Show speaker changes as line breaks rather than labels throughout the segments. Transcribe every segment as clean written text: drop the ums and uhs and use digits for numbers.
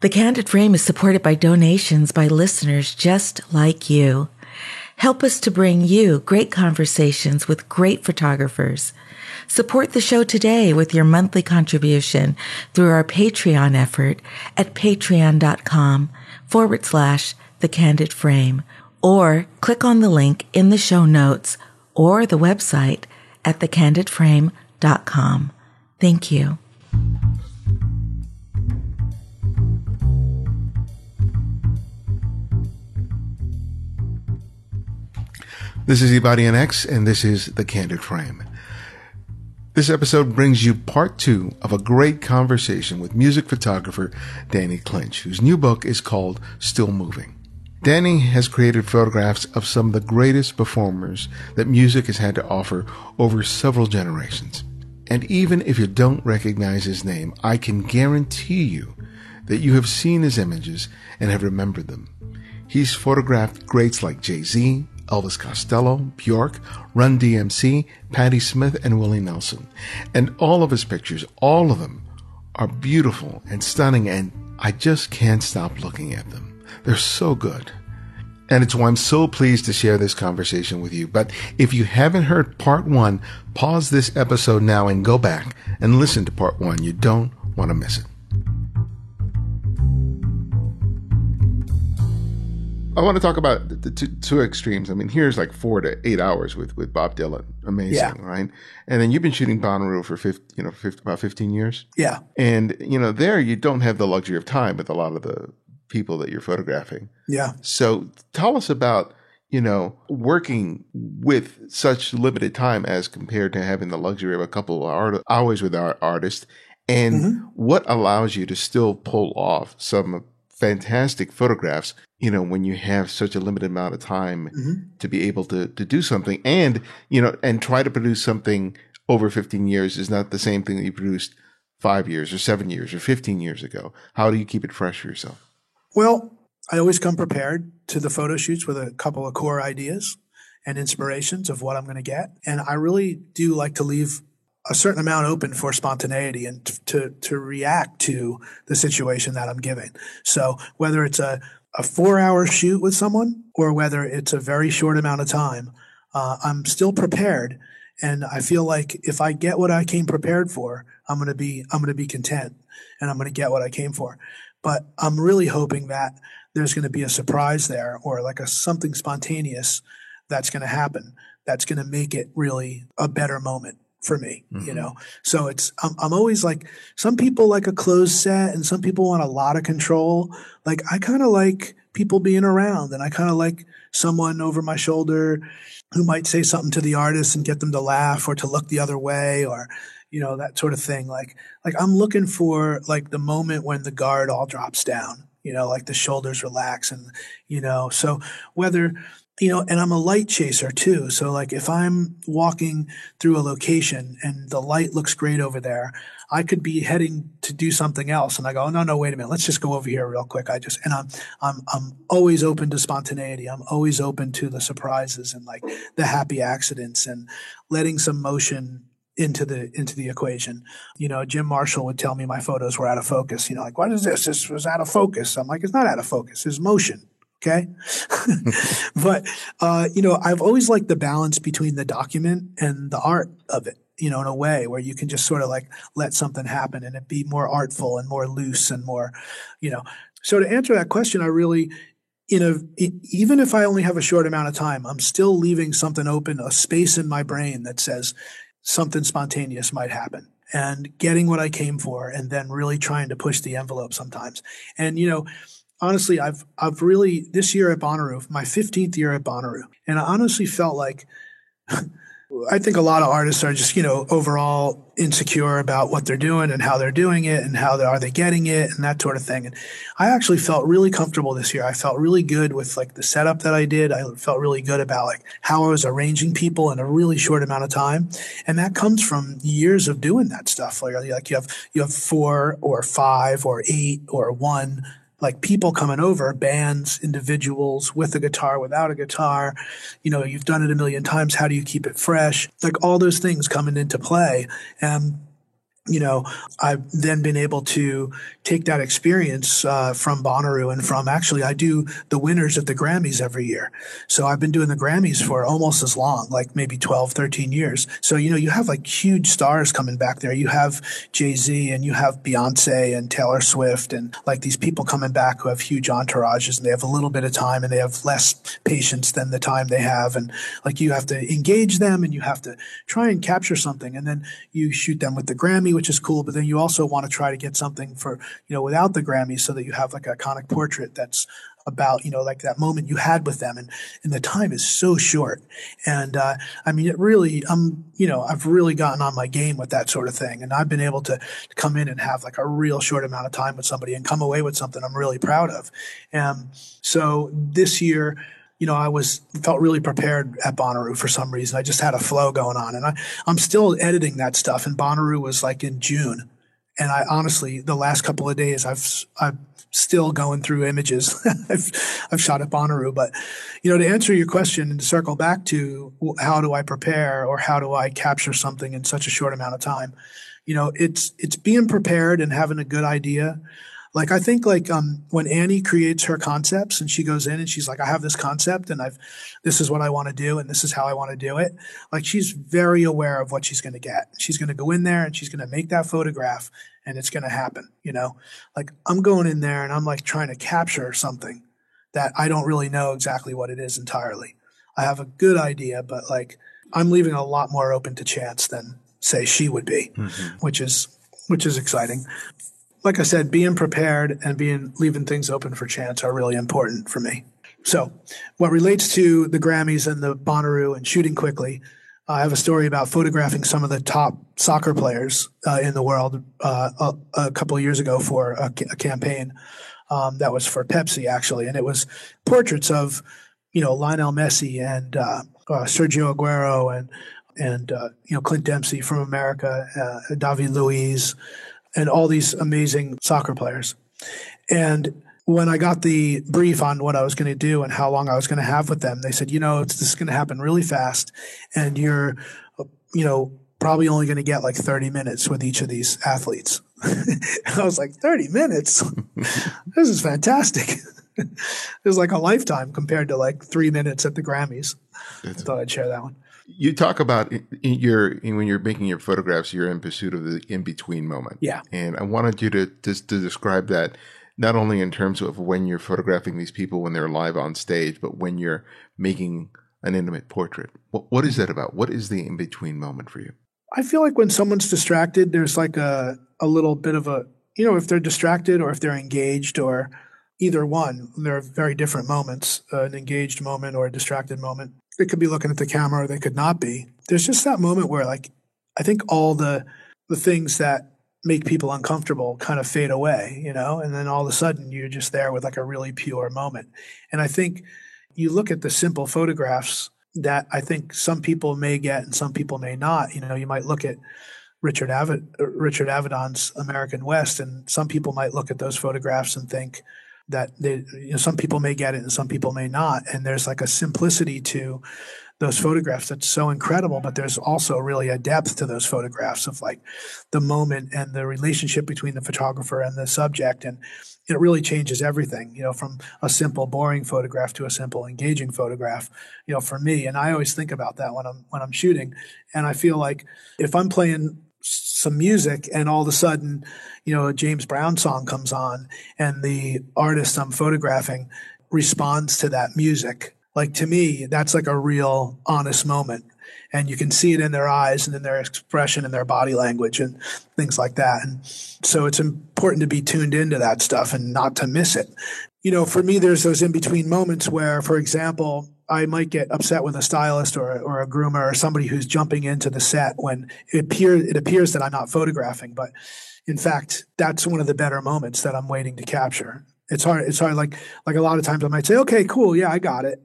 The Candid Frame is supported by donations by listeners just like you. Help us to bring you great conversations with great photographers. Support the show today with your monthly contribution through our Patreon effort at patreon.com/The Candid Frame, or click on the link in the show notes or the website at thecandidframe.com. Thank you.
This is Ibadian and this is The Candid Frame. This episode brings you part 2 of a great conversation with music photographer Danny Clinch, whose new book is called Still Moving. Danny has created photographs of some of the greatest performers that music has had to offer over several generations. And even if you don't recognize his name, I can guarantee you that you have seen his images and have remembered them. He's photographed greats like Jay-Z, Elvis Costello, Bjork, Run DMC, Patti Smith, and Willie Nelson. And all of his pictures, all of them, are beautiful and stunning, and I just can't stop looking at them. They're so good. And it's why I'm so pleased to share this conversation with you. But if you haven't heard part 1, pause this episode now and go back and listen to part 1. You don't want to miss it. I want to talk about the two extremes. I mean, here's like 4 to 8 hours with Bob Dylan. Amazing, yeah. Right? And then you've been shooting Bonnaroo for about 15 years.
Yeah.
And, there you don't have the luxury of time with a lot of the people that you're photographing.
Yeah.
So tell us about, working with such limited time as compared to having the luxury of a couple of hours with our artist, and what allows you to still pull off some fantastic photographs, when you have such a limited amount of time to be able to do something, and, and try to produce something over 15 years is not the same thing that you produced 5 years or 7 years or 15 years ago. How do you keep it fresh for yourself?
Well, I always come prepared to the photo shoots with a couple of core ideas and inspirations of what I'm going to get. And I really do like to leave a certain amount open for spontaneity and to react to the situation that I'm giving. So whether it's a 4-hour shoot with someone or whether it's a very short amount of time, I'm still prepared. And I feel like if I get what I came prepared for, I'm going to be content, and I'm going to get what I came for. But I'm really hoping that there's going to be a surprise there, or like something spontaneous that's going to happen. That's going to make it really a better moment for me, So I'm always like, some people like a closed set and some people want a lot of control. Like, I kind of like people being around, and I kind of like someone over my shoulder who might say something to the artist and get them to laugh or to look the other way, or, that sort of thing. Like I'm looking for like the moment when the guard all drops down, like the shoulders relax, and, so whether, and I'm a light chaser too. So like if I'm walking through a location and the light looks great over there, I could be heading to do something else. And I go, no, wait a minute. Let's just go over here real quick. I'm always open to spontaneity. I'm always open to the surprises and like the happy accidents and letting some motion into the equation. Jim Marshall would tell me my photos were out of focus. Like, what is this? This was out of focus. I'm like, it's not out of focus. It's motion. Okay. But, I've always liked the balance between the document and the art of it, in a way where you can just sort of like let something happen and it be more artful and more loose and more, So to answer that question, I really, even if I only have a short amount of time, I'm still leaving something open, a space in my brain that says something spontaneous might happen, and getting what I came for, and then really trying to push the envelope sometimes. And, honestly, I've really, this year at Bonnaroo, my 15th year at Bonnaroo, and I honestly felt like, I think a lot of artists are just, overall insecure about what they're doing and how they're doing it and how are they getting it and that sort of thing. And I actually felt really comfortable this year. I felt really good with like the setup that I did. I felt really good about like how I was arranging people in a really short amount of time. And that comes from years of doing that stuff. Like you have 4 or 5 or 8 or 1 like people coming over, bands, individuals, with a guitar, without a guitar. You've done it a million times. How do you keep it fresh? Like all those things coming into play. And, I've then been able to take that experience from Bonnaroo and from actually I do the winners at the Grammys every year. So I've been doing the Grammys for almost as long, like maybe 12, 13 years. So, you have like huge stars coming back there. You have Jay-Z and you have Beyonce and Taylor Swift and like these people coming back who have huge entourages and they have a little bit of time and they have less patience than the time they have. And like you have to engage them and you have to try and capture something. And then you shoot them with the Grammy, which is cool, but then you also want to try to get something for, without the Grammy so that you have like an iconic portrait that's about, like that moment you had with them. And the time is so short. And, it really, I've really gotten on my game with that sort of thing. And I've been able to come in and have like a real short amount of time with somebody and come away with something I'm really proud of. So this year, I felt really prepared at Bonnaroo for some reason. I just had a flow going on and I'm still editing that stuff. And Bonnaroo was like in June. And I honestly, the last couple of days, I'm still going through images I've shot at Bonnaroo. But, to answer your question and to circle back to how do I prepare or how do I capture something in such a short amount of time? It's being prepared and having a good idea. Like, I think when Annie creates her concepts and she goes in and she's like, I have this concept and this is what I want to do and this is how I want to do it. Like, she's very aware of what she's going to get. She's going to go in there and she's going to make that photograph and it's going to happen, Like, I'm going in there and I'm like trying to capture something that I don't really know exactly what it is entirely. I have a good idea, but like, I'm leaving a lot more open to chance than say she would be, which is exciting. Like I said, being prepared and leaving things open for chance are really important for me. So what relates to the Grammys and the Bonnaroo and shooting quickly, I have a story about photographing some of the top soccer players in the world a couple of years ago for a campaign that was for Pepsi, actually. And it was portraits of, Lionel Messi and Sergio Aguero and Clint Dempsey from America, David Luiz, and all these amazing soccer players. And when I got the brief on what I was going to do and how long I was going to have with them, they said, this is going to happen really fast. And you're, probably only going to get like 30 minutes with each of these athletes. I was like, 30 minutes? This is fantastic. It was like a lifetime compared to like 3 minutes at the Grammys. I thought I'd share that one.
You talk about when you're making your photographs, you're in pursuit of the in-between moment. Yeah. And I wanted you to describe that not only in terms of when you're photographing these people when they're live on stage, but when you're making an intimate portrait. What is that about? What is the in-between moment for you?
I feel like when someone's distracted, there's like a little bit of a, if they're distracted or if they're engaged or either one, there are very different moments, an engaged moment or a distracted moment. They could be looking at the camera or they could not be. There's just that moment where like, I think all the things that make people uncomfortable kind of fade away, and then all of a sudden you're just there with like a really pure moment. And I think you look at the simple photographs that I think some people may get and some people may not. You might look at Richard Avedon's American West, and some people might look at those photographs and think that some people may get it and some people may not. And there's like a simplicity to those photographs that's so incredible, but there's also really a depth to those photographs of like the moment and the relationship between the photographer and the subject. And it really changes everything, from a simple, boring photograph to a simple, engaging photograph, for me. And I always think about that when I'm shooting. And I feel like if I'm playing some music and all of a sudden, a James Brown song comes on and the artist I'm photographing responds to that music, like to me, that's like a real honest moment. And you can see it in their eyes and in their expression and their body language and things like that. And so it's important to be tuned into that stuff and not to miss it. For me, there's those in-between moments where, for example, I might get upset with a stylist or a groomer or somebody who's jumping into the set when it appears that I'm not photographing. But in fact, that's one of the better moments that I'm waiting to capture. It's hard. Like a lot of times I might say, okay, cool. Yeah, I got it.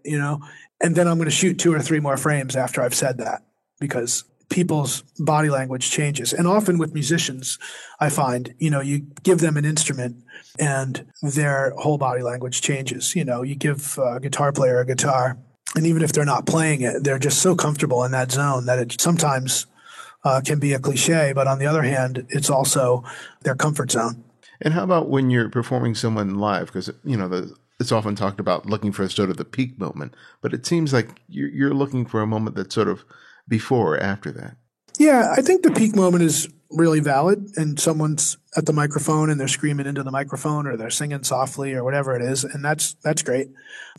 And then I'm going to shoot 2 or 3 more frames after I've said that because people's body language changes. And often with musicians, I find, you give them an instrument and their whole body language changes. You give a guitar player a guitar, and even if they're not playing it, they're just so comfortable in that zone that it sometimes can be a cliche, but on the other hand, it's also their comfort zone.
And how about when you're performing someone live? Because, it's often talked about looking for sort of the peak moment, but it seems like you're looking for a moment that's sort of before or after that.
Yeah, I think the peak moment is really valid, and someone's at the microphone and they're screaming into the microphone or they're singing softly or whatever it is, and that's great.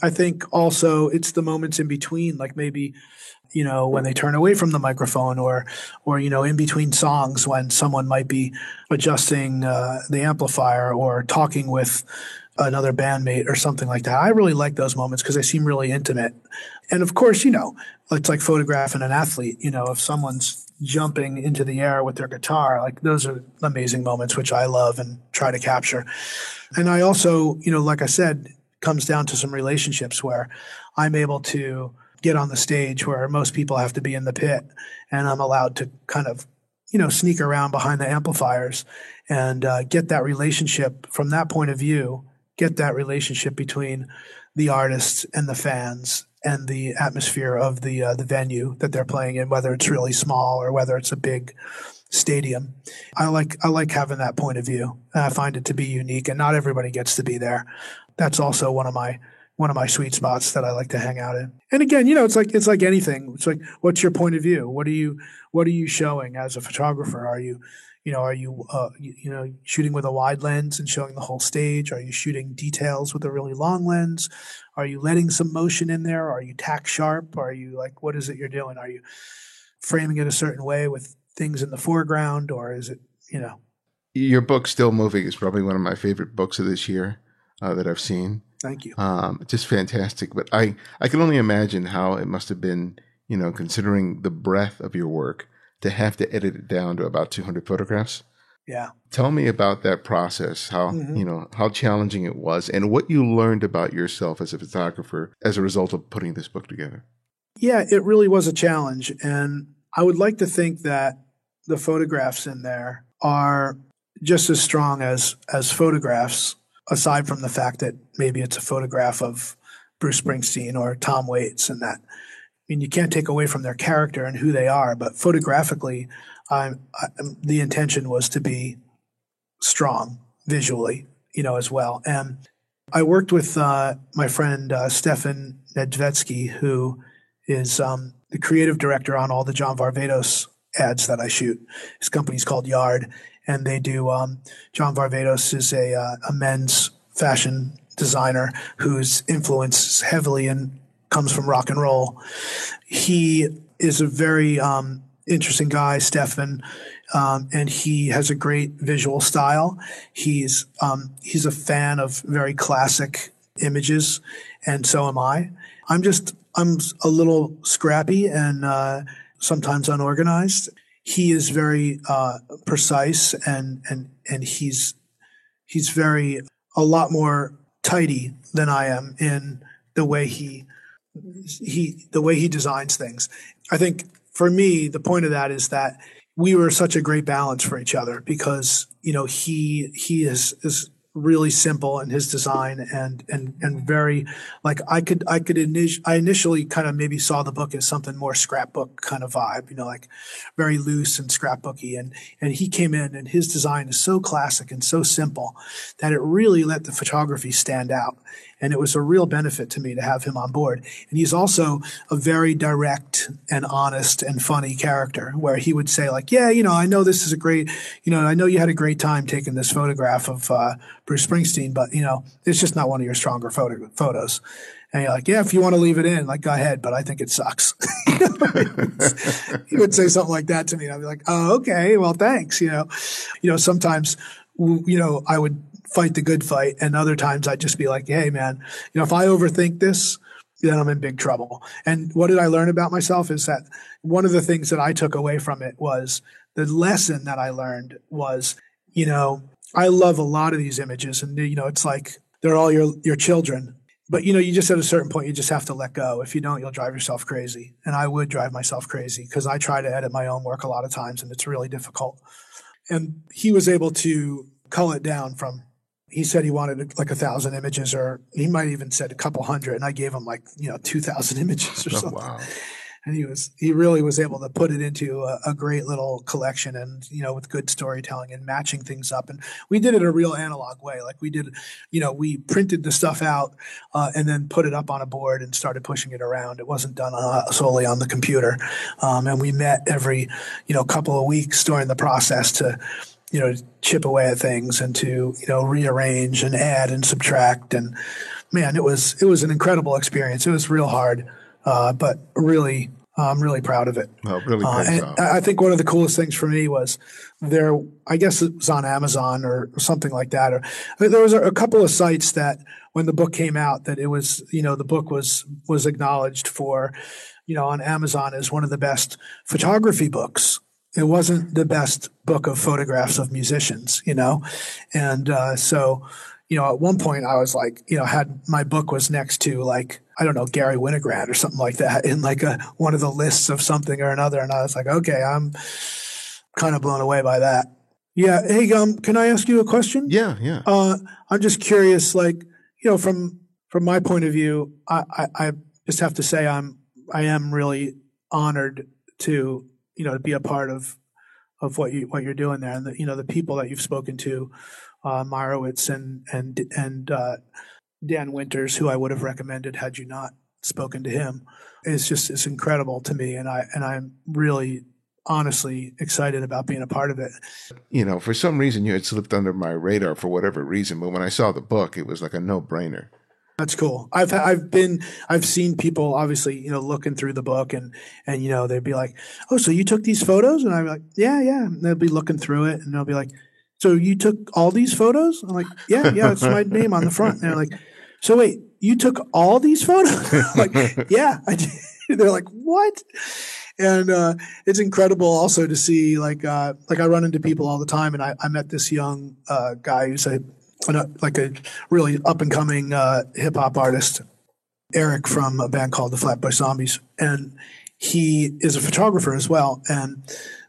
I think also it's the moments in between, like maybe when they turn away from the microphone or in between songs when someone might be adjusting the amplifier or talking with another bandmate or something like that. I really like those moments because they seem really intimate. And of course, it's like photographing an athlete. If someone's jumping into the air with their guitar, like those are amazing moments, which I love and try to capture. And I also, like I said, comes down to some relationships where I'm able to get on the stage where most people have to be in the pit, and I'm allowed to kind of, sneak around behind the amplifiers and get that relationship from that point of view, get that relationship between the artists and the fans and the atmosphere of the venue that they're playing in, whether it's really small or whether it's a big stadium. I like having that point of view, and I find it to be unique, and not everybody gets to be there. That's also one of my sweet spots that I like to hang out in. And again, it's like anything. It's like, what's your point of view? What are you showing as a photographer? Are you shooting with a wide lens and showing the whole stage? Are you shooting details with a really long lens? Are you letting some motion in there? Are you tack sharp? Are you what is it you're doing? Are you framing it a certain way with things in the foreground, or is it,
Your book, Still Moving, is probably one of my favorite books of this year that I've seen.
Thank you.
Just fantastic. But I can only imagine how it must have been, considering the breadth of your work, to have to edit it down to about 200 photographs.
Yeah.
Tell me about that process, how, how challenging it was and what you learned about yourself as a photographer as a result of putting this book together.
Yeah, it really was a challenge. And I would like to think that the photographs in there are just as strong as photographs, aside from the fact that maybe it's a photograph of Bruce Springsteen or Tom Waits, and that, you can't take away from their character and who they are, but photographically, the intention was to be strong visually, as well. And I worked with my friend Stefan Nedvetsky, who is the creative director on all the John Varvatos ads that I shoot. His company's called Yard, and they do. John Varvatos is a men's fashion designer whose influence heavily and comes from rock and roll. He is a very interesting guy, Stefan, and he has a great visual style. He's a fan of very classic images, and so am I. I'm a little scrappy and sometimes unorganized. He is very precise and he's very a lot more tidy than I am in the way he designs things. I think for me, the point of that is that we were such a great balance for each other because, he is really simple in his design and very I initially kind of maybe saw the book as something more scrapbook kind of vibe, very loose and scrapbooky. And he came in and his design is so classic and so simple that it really let the photography stand out. And it was a real benefit to me to have him on board. And he's also a very direct and honest and funny character where he would say yeah, I know this is a great, I know you had a great time taking this photograph of Bruce Springsteen, but, it's just not one of your stronger photos. And you're like, yeah, if you want to leave it in, go ahead, but I think it sucks. He would say something like that to me. And I'd be like, oh, okay, well, thanks. Sometimes, I would fight the good fight. And other times I'd just be like, hey, man, if I overthink this, then I'm in big trouble. And what did I learn about myself is that one of the things that I took away from it was the lesson that I learned was, I love a lot of these images and, it's like they're all your children. But, you just at a certain point, you just have to let go. If you don't, you'll drive yourself crazy. And I would drive myself crazy because I try to edit my own work a lot of times and it's really difficult. And he was able to cull it down from, he said he wanted 1,000 images, or he might even said a couple hundred. And I gave him 2,000 images or something.
Wow.
And he really was able to put it into a great little collection, and, with good storytelling and matching things up. And we did it a real analog way. Like we did, we printed the stuff out and then put it up on a board and started pushing it around. It wasn't done solely on the computer. And we met every, couple of weeks during the process to, chip away at things and to, rearrange and add and subtract. And man, it was an incredible experience. It was real hard, but really, I'm really proud of it.
Well, really great job.
I think one of the coolest things for me was I guess it was on Amazon or something like that. Or there was a couple of sites that when the book came out, that it was, the book was acknowledged for, on Amazon as one of the best photography books. It wasn't the best book of photographs of musicians, and so. At one point I was like, had my book was next to like, I don't know, Gary Winogrand or something like that in like one of the lists of something or another. And I was like, okay, I'm kind of blown away by that. Yeah. Hey, can I ask you a question?
Yeah.
I'm just curious, like, from my point of view, I just have to say I am really honored to, to be a part of what you're doing there, and the people that you've spoken to. Meyerowitz and Dan Winters, who I would have recommended had you not spoken to him, it's incredible to me, and I'm really honestly excited about being a part of it.
For some reason you had slipped under my radar for whatever reason, but when I saw the book, it was like a no-brainer.
That's cool. I've seen people obviously, looking through the book and they'd be like, "Oh, so you took these photos?" And I'm like, "Yeah." And they'll be looking through it and they'll be like, "So you took all these photos?" I'm like, yeah, it's my name on the front. And they're like, "So wait, you took all these photos?" I'm like, "Yeah, I did." They're like, "What?" And it's incredible also to see like I run into people all the time, and I met this young guy who's a really up and coming hip hop artist, Eric, from a band called the Flatbush Zombies, and he is a photographer as well. And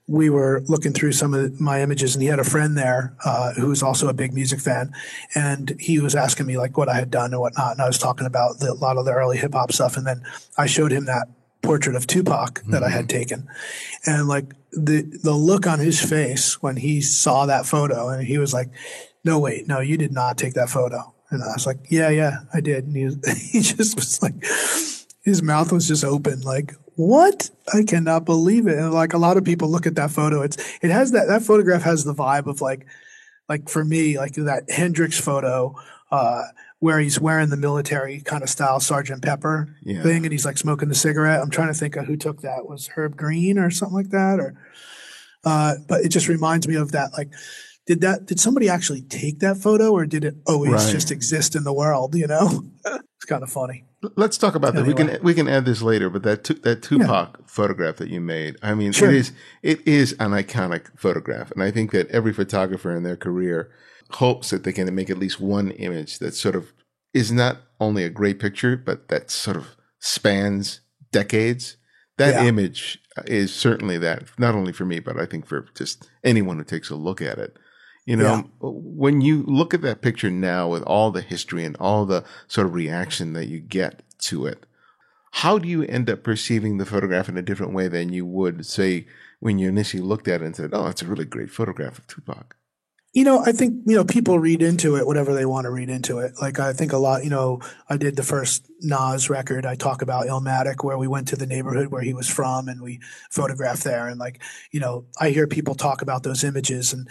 we were looking through some of my images, and he had a friend there who was also a big music fan, and he was asking me like what I had done and whatnot, and I was talking about a lot of the early hip hop stuff, and then I showed him that portrait of Tupac that I had taken, and like the look on his face when he saw that photo, and he was like, "No, wait, no, you did not take that photo." And I was like, "Yeah, I did." And he just was like, his mouth was just open, like, "What? I cannot believe it." And like a lot of people look at that photo, it has that photograph has the vibe of like for me, like that Hendrix photo, where he's wearing the military kind of style Sergeant Pepper thing, and he's like smoking the cigarette. I'm trying to think of who took that. Was Herb Green or something like that, or but it just reminds me of that. Like, did somebody actually take that photo, or did it always just exist in the world? It's kind of funny.
Let's talk about that. We can add this later, but that Tupac photograph that you made, I mean,
sure.
it is an iconic photograph, and I think that every photographer in their career hopes that they can make at least one image that sort of is not only a great picture, but that sort of spans decades. That image is certainly that, not only for me, but I think for just anyone who takes a look at it. When you look at that picture now with all the history and all the sort of reaction that you get to it, how do you end up perceiving the photograph in a different way than you would, say, when you initially looked at it and said, "Oh, it's a really great photograph of Tupac"?
I think, people read into it whatever they want to read into it. Like, I think a lot, I did the first Nas record. I talk about Illmatic, where we went to the neighborhood where he was from and we photographed there. And like, I hear people talk about those images and,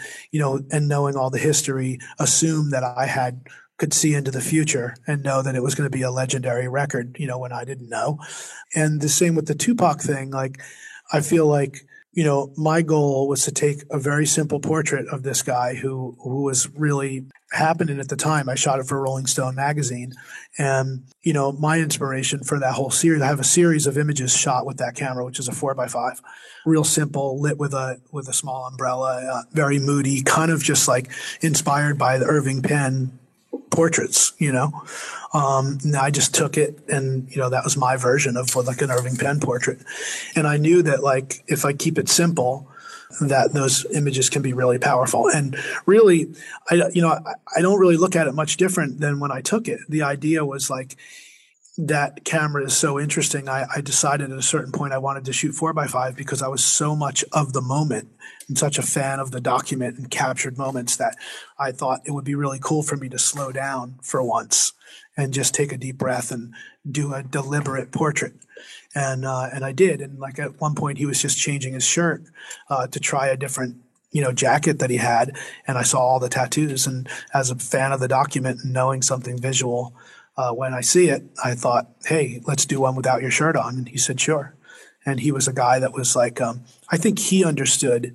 and knowing all the history, assume that I could see into the future and know that it was going to be a legendary record, when I didn't know. And the same with the Tupac thing. Like, I feel like, my goal was to take a very simple portrait of this guy who was really happening at the time. I shot it for Rolling Stone magazine. And, my inspiration for that whole series, I have a series of images shot with that camera, which is a 4x5, real simple, lit with a small umbrella, very moody, kind of just like inspired by the Irving Penn portraits, and I just took it and, that was my version of like an Irving Penn portrait. And I knew that like, if I keep it simple, that those images can be really powerful. And really, I don't really look at it much different than when I took it. The idea was like, that camera is so interesting. I decided at a certain point I wanted to shoot 4x5 because I was so much of the moment and such a fan of the document and captured moments that I thought it would be really cool for me to slow down for once and just take a deep breath and do a deliberate portrait. And I did. And like at one point he was just changing his shirt to try a different jacket that he had. And I saw all the tattoos. And as a fan of the document and knowing something visual, when I see it, I thought, hey, let's do one without your shirt on. And he said, sure. And he was a guy that was like, I think he understood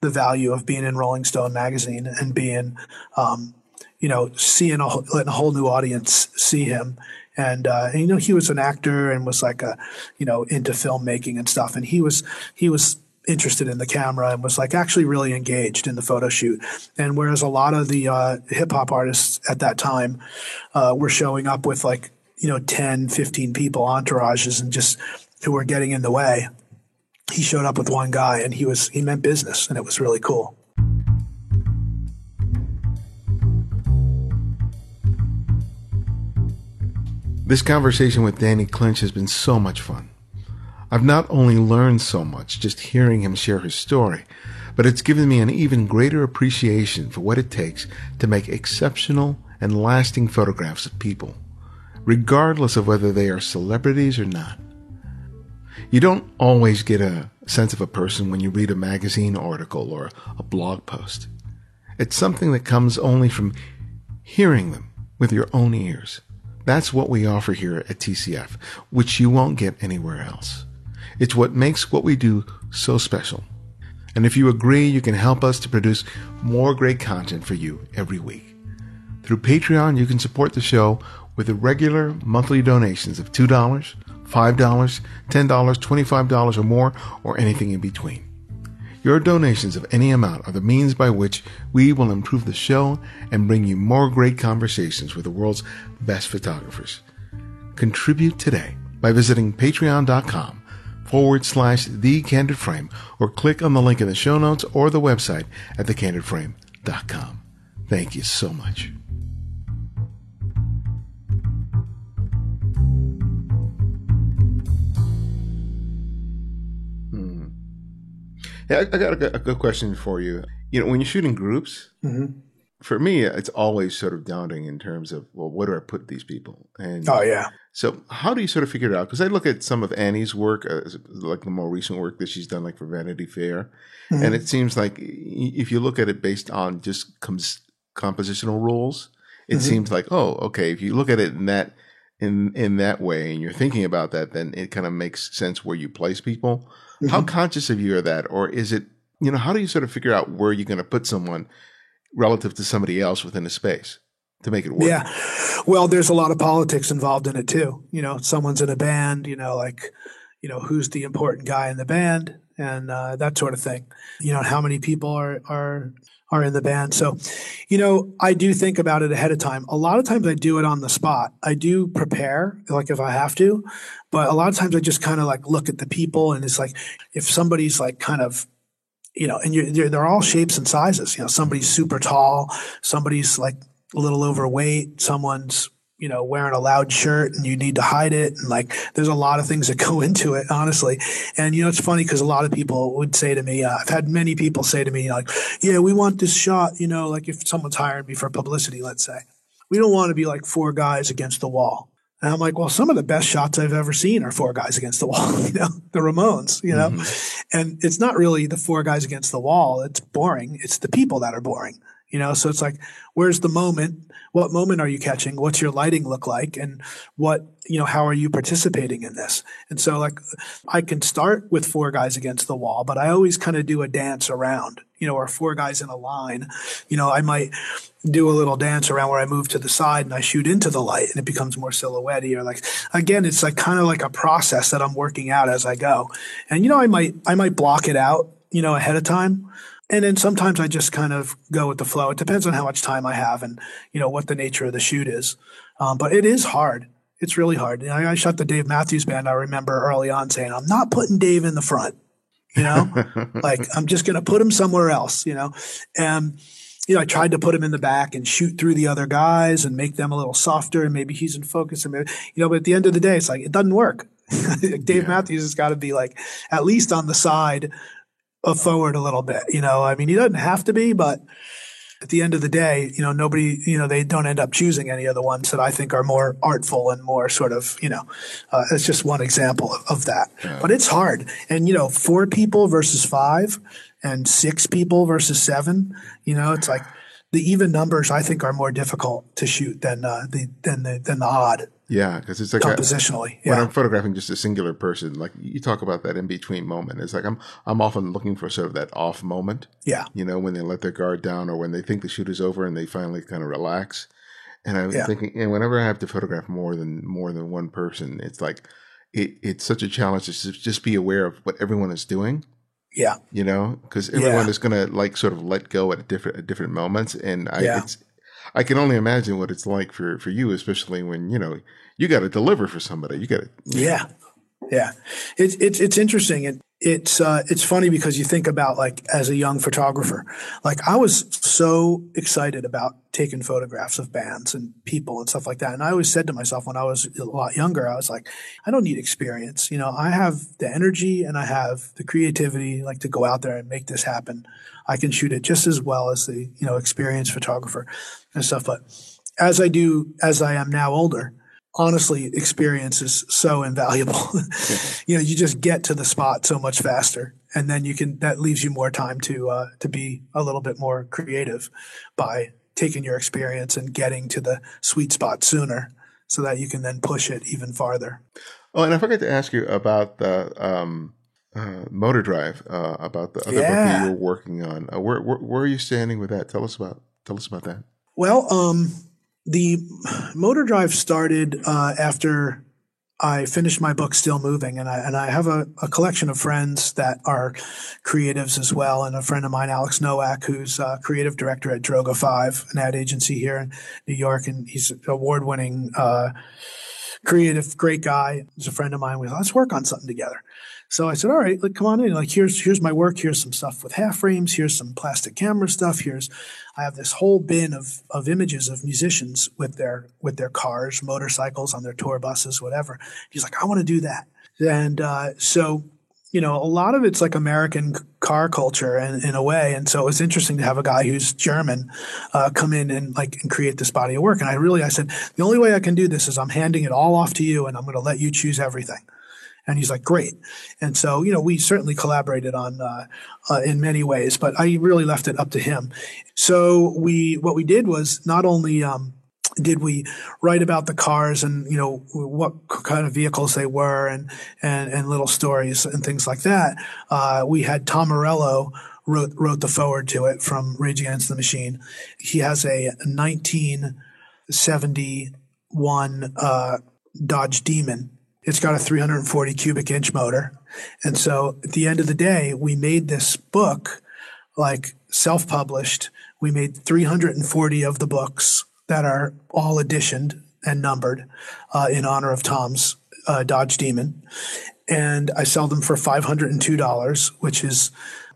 the value of being in Rolling Stone magazine and being, letting a whole new audience see him. And he was an actor and was like into filmmaking and stuff. And he was interested in the camera and was like actually really engaged in the photo shoot. And whereas a lot of the hip hop artists at that time were showing up with 10, 15 people, entourages, and just who were getting in the way, he showed up with one guy and he meant business, and it was really cool.
This conversation with Danny Clinch has been so much fun. I've not only learned so much just hearing him share his story, but it's given me an even greater appreciation for what it takes to make exceptional and lasting photographs of people, regardless of whether they are celebrities or not. You don't always get a sense of a person when you read a magazine article or a blog post. It's something that comes only from hearing them with your own ears. That's what we offer here at TCF, which you won't get anywhere else. It's what makes what we do so special. And if you agree, you can help us to produce more great content for you every week. Through Patreon, you can support the show with the regular monthly donations of $2, $5, $10, $25 or more, or anything in between. Your donations of any amount are the means by which we will improve the show and bring you more great conversations with the world's best photographers. Contribute today by visiting patreon.com/The Candid Frame, or click on the link in the show notes or the website at thecandidframe.com. Thank you so much. Yeah, I got a good question for you. When you shoot in groups, for me, it's always sort of daunting in terms of, well, where do I put these people? And
oh, yeah.
So how do you sort of figure it out? Because I look at some of Annie's work, like the more recent work that she's done, like for Vanity Fair. And it seems like if you look at it based on just compositional rules, it seems like, oh, okay, if you look at it in that way and you're thinking about that, then it kind of makes sense where you place people. How conscious of you are that? Or is it, how do you sort of figure out where you're going to put someone relative to somebody else within a space to make it work?
Yeah. Well, there's a lot of politics involved in it too. Someone's in a band, who's the important guy in the band and that sort of thing. How many people are in the band. So, I do think about it ahead of time. A lot of times I do it on the spot. I do prepare, like if I have to, but a lot of times I just kind of like look at the people, and it's like, if somebody's like kind of, and they're all shapes and sizes, somebody's super tall, somebody's like a little overweight, someone's, wearing a loud shirt and you need to hide it. And like, there's a lot of things that go into it, honestly. And, it's funny because a lot of people would say to me, I've had many people say to me, like, yeah, we want this shot, like if someone's hired me for publicity, let's say, we don't want to be like four guys against the wall. And I'm like, well, some of the best shots I've ever seen are four guys against the wall, the Ramones, and it's not really the four guys against the wall. It's boring. It's the people that are boring. So it's like, where's the moment? What moment are you catching? What's your lighting look like? And what, how are you participating in this? And so like, I can start with four guys against the wall, but I always kind of do a dance around, or four guys in a line. I might do a little dance around where I move to the side and I shoot into the light and it becomes more silhouette-y, or like, again, it's like kind of like a process that I'm working out as I go. And, I might block it out, ahead of time. And then sometimes I just kind of go with the flow. It depends on how much time I have and, what the nature of the shoot is. But it is hard. It's really hard. I shot the Dave Matthews Band. I remember early on saying, I'm not putting Dave in the front, like I'm just going to put him somewhere else, And I tried to put him in the back and shoot through the other guys and make them a little softer, and maybe he's in focus, and maybe, but at the end of the day, it's like, it doesn't work. Dave Matthews has got to be like at least on the side of forward a little bit. He doesn't have to be, but at the end of the day, nobody, they don't end up choosing any of the ones that I think are more artful and more sort of, it's just one example of that. Yeah. But it's hard. And, 4 people versus 5 and 6 people versus 7, it's like the even numbers I think are more difficult to shoot than the odd.
Yeah, because it's like
compositionally.
When I'm photographing just a singular person, like you talk about that in between moment, it's like I'm often looking for sort of that off moment.
Yeah,
when they let their guard down or when they think the shoot is over and they finally kind of relax. And I'm thinking, and whenever I have to photograph more than one person, it's like it's such a challenge to just be aware of what everyone is doing.
Yeah,
because everyone is going to like sort of let go at different moments, and I can only imagine what it's like for you, especially when, you got to deliver for somebody. You got to.
Yeah. Yeah. It's interesting. And it's funny because you think about, like, as a young photographer, like I was so excited about taking photographs of bands and people and stuff like that. And I always said to myself when I was a lot younger, I was like, I don't need experience. I have the energy and I have the creativity, like, to go out there and make this happen. I can shoot it just as well as the, experienced photographer and stuff. But as I am now older, honestly, experience is so invaluable. You just get to the spot so much faster, and then that leaves you more time to be a little bit more creative by taking your experience and getting to the sweet spot sooner so that you can then push it even farther.
Oh, and I forgot to ask you about the Motor Drive, about the other book that you were working on. Where are you standing with that? Tell us about that.
Well, the Motor Drive started after I finished my book, Still Moving, and I have a collection of friends that are creatives as well, and a friend of mine, Alex Nowak, who's creative director at Droga 5, an ad agency here in New York, and he's an award-winning creative, great guy. He's a friend of mine. Let's work on something together. So I said, all right, come on in. Like, here's my work. Here's some stuff with half frames. Here's some plastic camera stuff. I have this whole bin of images of musicians with their cars, motorcycles, on their tour buses, whatever. He's like, I want to do that. And so, a lot of it's like American car culture in a way. And so it was interesting to have a guy who's German come in and create this body of work. And I said, the only way I can do this is I'm handing it all off to you, and I'm going to let you choose everything. And he's like, great. And so, we certainly collaborated on in many ways, but I really left it up to him. So what we did was not only did we write about the cars and, what kind of vehicles they were and little stories and things like that. We had Tom Morello wrote the foreword to it from Rage Against the Machine. He has a 1971 Dodge Demon. It's got a 340 cubic inch motor. And so at the end of the day, we made this book self-published. We made 340 of the books that are all editioned and numbered in honor of Tom's Dodge Demon. And I sell them for $502, which is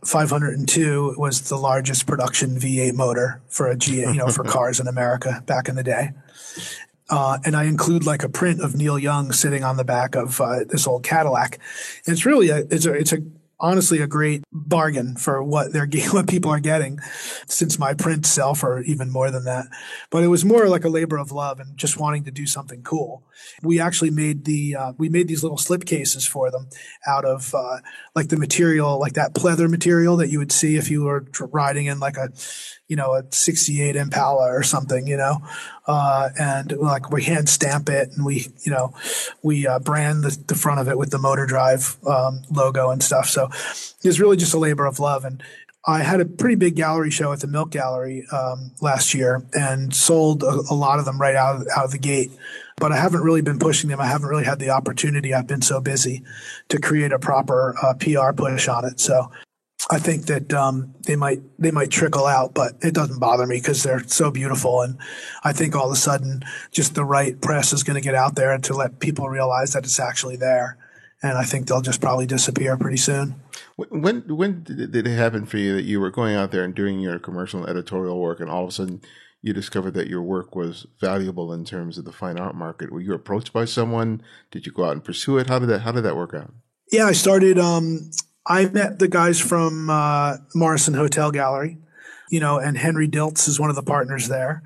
$502 was the largest production V8 motor for a G8, for cars in America back in the day. And I include a print of Neil Young sitting on the back of this old Cadillac. And it's really honestly a great bargain for what people are getting, since my prints sell for even more than that. But it was more like a labor of love and just wanting to do something cool. We actually made we made these little slip cases for them out of the material, like that pleather material that you would see if you were riding in a 68 Impala or something, and we hand stamp it, and we brand the front of it with the Motor Drive logo and stuff. So it was really just a labor of love. And I had a pretty big gallery show at the Milk Gallery last year and sold a lot of them right out of the gate. But I haven't really been pushing them. I haven't really had the opportunity. I've been so busy to create a proper PR push on it. So I think that they might trickle out, but it doesn't bother me because they're so beautiful. And I think all of a sudden just the right press is going to get out there to let people realize that it's actually there. And I think they'll just probably disappear pretty soon.
When did it happen for you that you were going out there and doing your commercial and editorial work, and all of a sudden you discovered that your work was valuable in terms of the fine art market? Were you approached by someone? Did you go out and pursue it? How did that work out?
Yeah, I started. I met the guys from Morrison Hotel Gallery, and Henry Diltz is one of the partners there.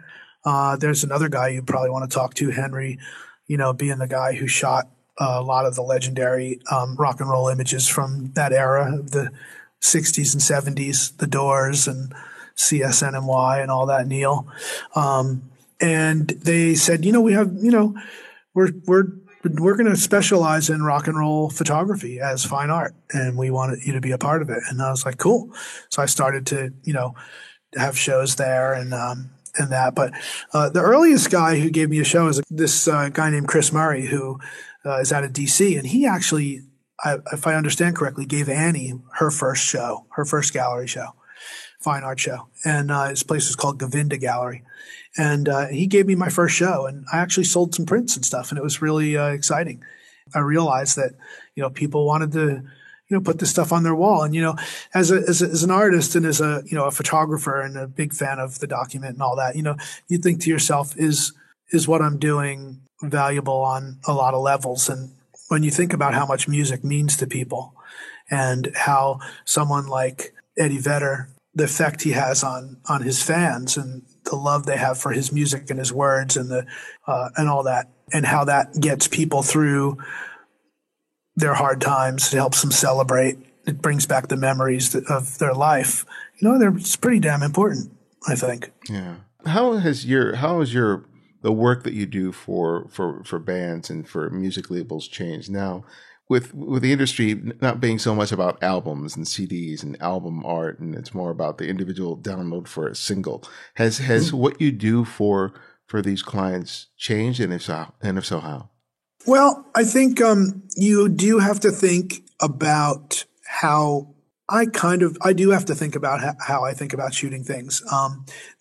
There's another guy you probably want to talk to, Henry, being the guy who shot a lot of the legendary rock and roll images from that era of the 60s and 70s, The Doors and CSNMY and all that, Neil. And they said, we have, we're going to specialize in rock and roll photography as fine art, and we want you to be a part of it. And I was like, cool. So I started to, have shows there and that. But the earliest guy who gave me a show is this guy named Chris Murray, who is out of DC. And he actually, if I understand correctly, gave Annie her first gallery show, fine art show. And his place was called Govinda Gallery. And he gave me my first show. And I actually sold some prints and stuff. And it was really exciting. I realized that, people wanted to, put this stuff on their wall. And, as an artist and as a photographer and a big fan of the document and all that, you think to yourself, is what I'm doing valuable on a lot of levels? And when you think about how much music means to people and how someone like Eddie Vedder, the effect he has on his fans and the love they have for his music and his words and and all that, and how that gets people through their hard times, it helps them celebrate. It brings back the memories of their life. It's pretty damn important, I think.
Yeah. How has the work that you do for bands and for music labels changed now with the industry not being so much about albums and CDs and album art, and it's more about the individual download for a single? Has what you do for these clients changed, and if so, how?
Well, I think you do have to think about how I do have to think about how I think about shooting things.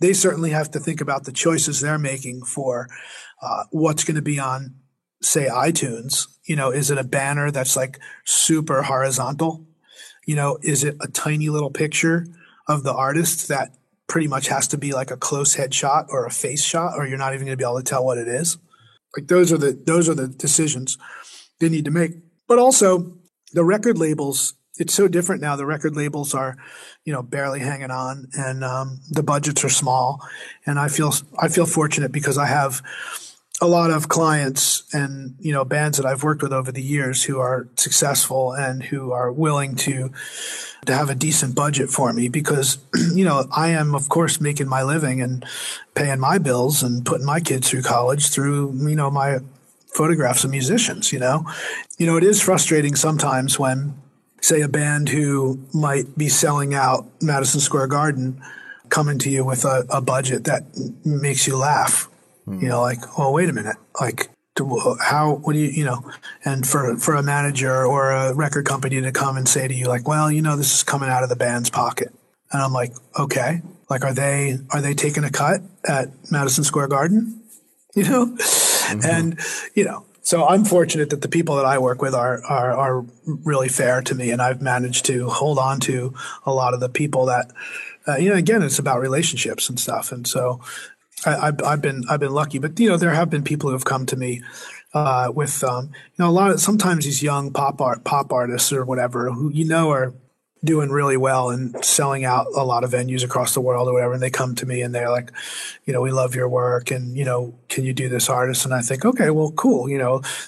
They certainly have to think about the choices they're making for what's going to be on, say, iTunes. Is it a banner that's like super horizontal? Is it a tiny little picture of the artist that pretty much has to be like a close headshot or a face shot, or you're not even going to be able to tell what it is? Like those are the decisions they need to make. But also the record labels, it's so different now. The record labels are, barely hanging on, and the budgets are small. And I feel fortunate because I have a lot of clients and, bands that I've worked with over the years who are successful and who are willing to have a decent budget for me because, I am, of course, making my living and paying my bills and putting my kids through college through, my photographs of musicians, it is frustrating sometimes when, say, a band who might be selling out Madison Square Garden coming to you with a budget that makes you laugh. Like, well, wait a minute. Like, what do you, and for a manager or a record company to come and say to you, like, well, this is coming out of the band's pocket. And I'm like, okay. Like, are they taking a cut at Madison Square Garden? Mm-hmm. And, so I'm fortunate that the people that I work with are really fair to me. And I've managed to hold on to a lot of the people that, again, it's about relationships and stuff. And so, I've been lucky, but there have been people who have come to me with a lot of sometimes these young pop artists or whatever who are doing really well and selling out a lot of venues across the world or whatever, and they come to me and they're like, we love your work and can you do this artist? And I think, okay, well, cool,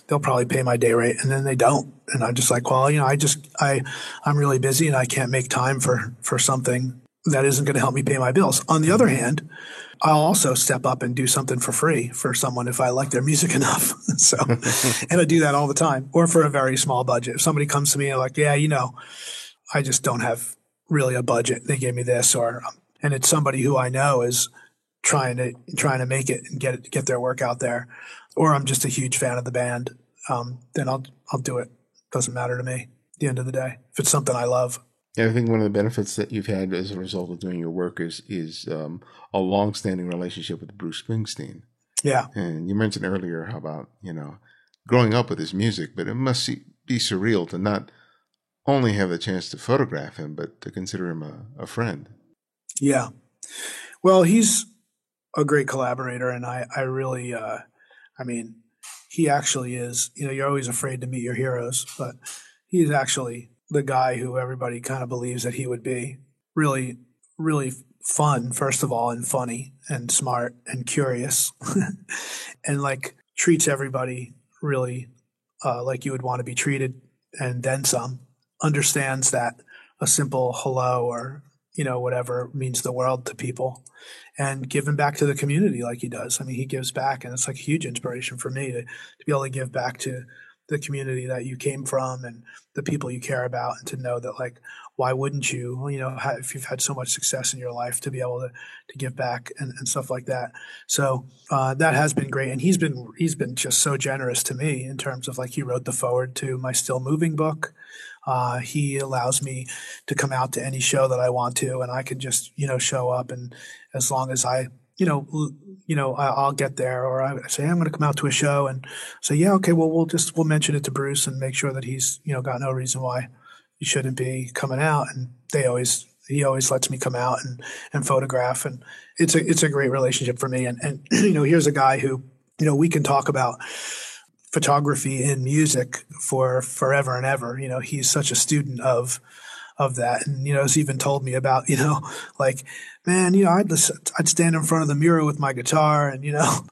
they'll probably pay my day rate, and then they don't, and I'm just like, well, I'm really busy and I can't make time for something that isn't going to help me pay my bills. On the other hand, I'll also step up and do something for free for someone if I like their music enough. So, and I do that all the time, or for a very small budget. If somebody comes to me and like, yeah, I just don't have really a budget. They gave me this, and it's somebody who I know is trying to make it and get their work out there, or I'm just a huge fan of the band. Then I'll do it. Doesn't matter to me at the end of the day if it's something I love.
Yeah, I think one of the benefits that you've had as a result of doing your work is a long-standing relationship with Bruce Springsteen.
Yeah.
And you mentioned earlier how about, growing up with his music, but it must be surreal to not only have the chance to photograph him, but to consider him a friend.
Yeah. Well, he's a great collaborator, and I really, I mean, he actually is, you're always afraid to meet your heroes, but he's actually the guy who everybody kind of believes that he would be. Really, really fun, first of all, and funny and smart and curious and like treats everybody really like you would want to be treated and then some. Understands that a simple hello or whatever means the world to people, and giving back to the community like he does. I mean, he gives back, and it's like a huge inspiration for me to be able to give back to the community that you came from and the people you care about, and to know that, like, why wouldn't you, if you've had so much success in your life, to be able to give back and stuff like that. So that has been great. And he's been just so generous to me in terms of, like, he wrote the foreword to my Still Moving book. He allows me to come out to any show that I want to, and I can just, show up. And as long as I, I'll get there, or I say, I'm going to come out to a show, and say, yeah, okay, well, we'll mention it to Bruce and make sure that he's, got no reason why he shouldn't be coming out. And he always lets me come out and photograph. And it's a great relationship for me. And here's a guy who, we can talk about photography in music for forever and ever. He's such a student of that. And, has even told me about, like, man, I'd stand in front of the mirror with my guitar and,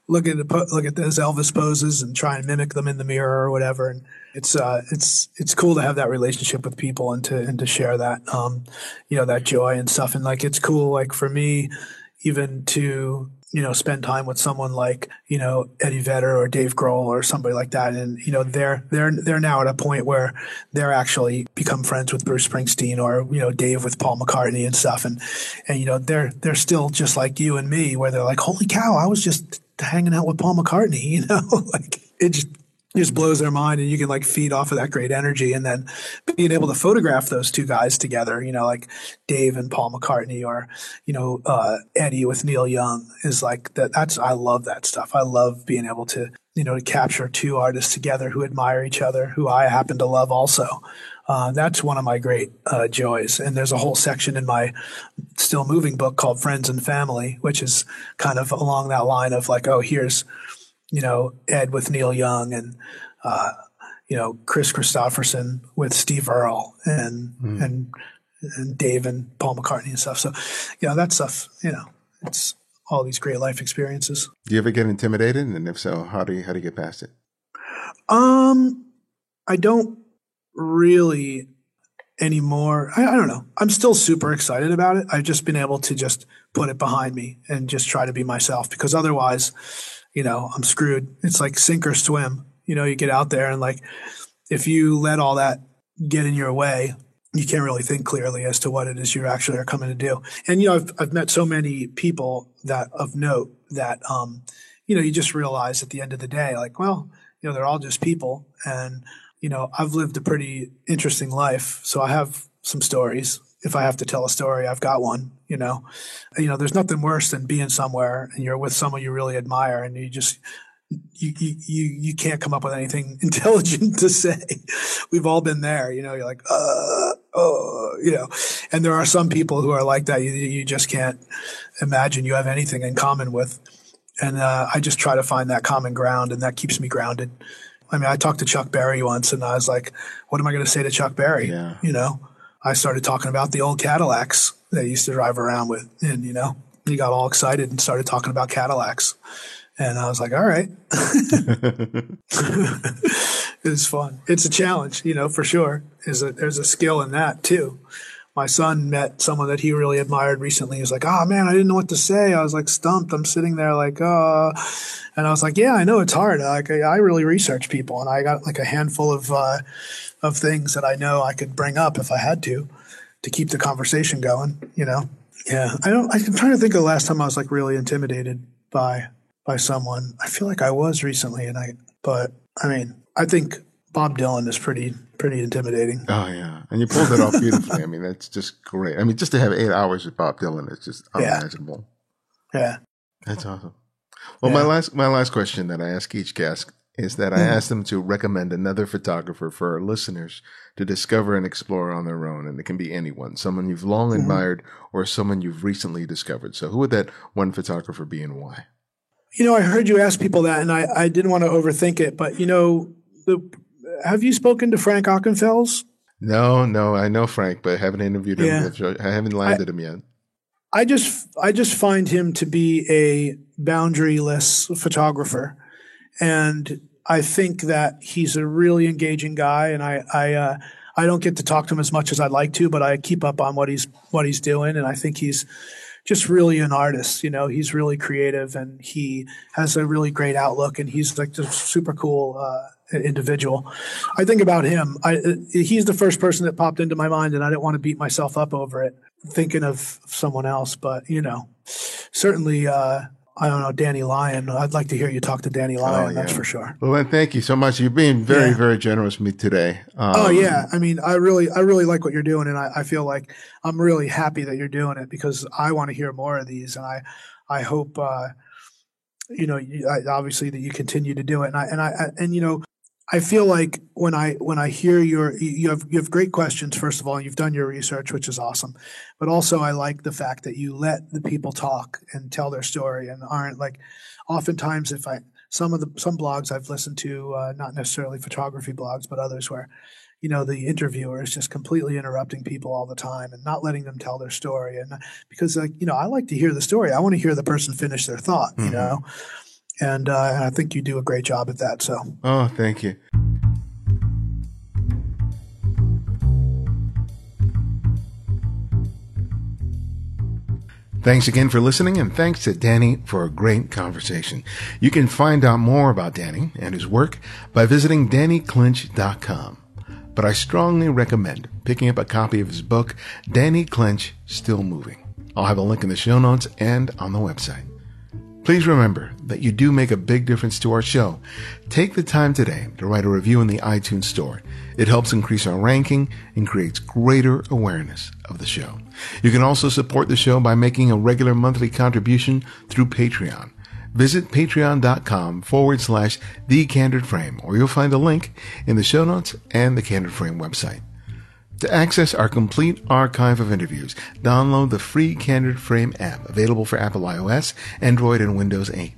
look at those Elvis poses and try and mimic them in the mirror or whatever. And it's cool to have that relationship with people and to share that, that joy and stuff. And, like, it's cool, like, for me, even to, spend time with someone like, Eddie Vedder or Dave Grohl or somebody like that. And, they're now at a point where they're actually become friends with Bruce Springsteen, or, Dave with Paul McCartney and stuff. And, they're still just like you and me, where they're like, holy cow, I was just hanging out with Paul McCartney, like, it just blows their mind, and you can, like, feed off of that great energy. And then being able to photograph those two guys together, like Dave and Paul McCartney, or, Eddie with Neil Young, is like that. I love that stuff. I love being able to, to capture two artists together who admire each other, who I happen to love also. That's one of my great joys. And there's a whole section in my Still Moving book called Friends and Family, which is kind of along that line of, like, oh, here's, Ed with Neil Young, and, Chris Christopherson with Steve Earle, and Dave and Paul McCartney and stuff. So, that stuff, it's all these great life experiences.
Do you ever get intimidated? And if so, how do you get past it?
I don't really anymore. I don't know. I'm still super excited about it. I've just been able to just put it behind me and just try to be myself, because otherwise, I'm screwed. It's like sink or swim. You get out there, and, like, if you let all that get in your way, you can't really think clearly as to what it is you actually are coming to do. And, I've met so many people that of note that, you just realize at the end of the day, like, well, they're all just people. And, I've lived a pretty interesting life, so I have some stories. If I have to tell a story, I've got one, there's nothing worse than being somewhere and you're with someone you really admire, and you can't come up with anything intelligent to say. We've all been there, you're like, and there are some people who are like that. You just can't imagine you have anything in common with. And, I just try to find that common ground, and that keeps me grounded. I mean, I talked to Chuck Berry once, and I was like, what am I going to say to Chuck Berry?
Yeah.
I started talking about the old Cadillacs that he used to drive around with. And, he got all excited and started talking about Cadillacs. And I was like, all right. It was fun. It's a challenge, for sure. There's a skill in that too. My son met someone that he really admired recently. He was like, oh man, I didn't know what to say. I was like stumped. I'm sitting there like, and I was like, yeah, I know it's hard. Like, I really research people, and I got like a handful of things that I know I could bring up if I had to keep the conversation going, Yeah. I'm trying to think of the last time I was, like, really intimidated by someone. I feel like I was recently, but I think Bob Dylan is pretty intimidating.
Oh yeah. And you pulled it off beautifully. I mean, that's just great. I mean, just to have 8 hours with Bob Dylan is just unimaginable.
Yeah.
That's awesome. Well, my last question that I ask each guest is that I asked them to recommend another photographer for our listeners to discover and explore on their own. And it can be anyone, someone you've long admired or someone you've recently discovered. So who would that one photographer be and why?
I heard you ask people that, and I didn't want to overthink it. But, have you spoken to Frank Ockenfels?
No, I know Frank, but I haven't interviewed him. I haven't landed him yet.
I just find him to be a boundaryless photographer. And I think that he's a really engaging guy, and I don't get to talk to him as much as I'd like to, but I keep up on what he's doing, and I think he's just really an artist. He's really creative, and he has a really great outlook, and he's like just super cool individual. I think about him. He's the first person that popped into my mind, and I didn't want to beat myself up over it, thinking of someone else. But certainly. I don't know, Danny Lyon. I'd like to hear you talk to Danny Lyon. That's for sure.
Well, then, thank you so much. You're being very, very generous with me today.
I mean, I really like what you're doing, and I feel like I'm really happy that you're doing it because I want to hear more of these, and I hope obviously that you continue to do it, and I feel like when I hear you have great questions, first of all, and you've done your research, which is awesome. But also I like the fact that you let the people talk and tell their story and aren't like oftentimes some blogs I've listened to, not necessarily photography blogs, but others where, the interviewer is just completely interrupting people all the time and not letting them tell their story. And because I like to hear the story. I want to hear the person finish their thought, And I think you do a great job at that. So.
Oh, thank you. Thanks again for listening, and thanks to Danny for a great conversation. You can find out more about Danny and his work by visiting DannyClinch.com. But I strongly recommend picking up a copy of his book, Danny Clinch, Still Moving. I'll have a link in the show notes and on the website. Please remember that you do make a big difference to our show. Take the time today to write a review in the iTunes store. It helps increase our ranking and creates greater awareness of the show. You can also support the show by making a regular monthly contribution through Patreon. Visit patreon.com/The Candid Frame, or you'll find a link in the show notes and the Candid Frame website. To access our complete archive of interviews, download the free Candid Frame app available for Apple iOS, Android, and Windows 8.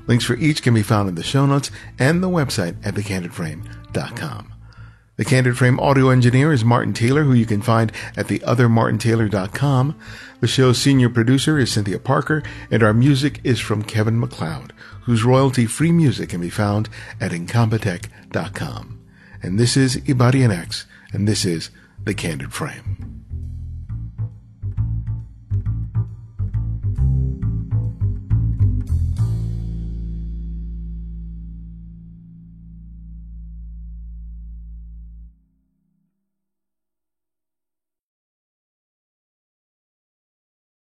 Links for each can be found in the show notes and the website at thecandidframe.com. The Candid Frame audio engineer is Martin Taylor, who you can find at theothermartintaylor.com. The show's senior producer is Cynthia Parker, and our music is from Kevin MacLeod, whose royalty-free music can be found at Incompetech.com. And this is Ibarian X, and this is The Candid Frame.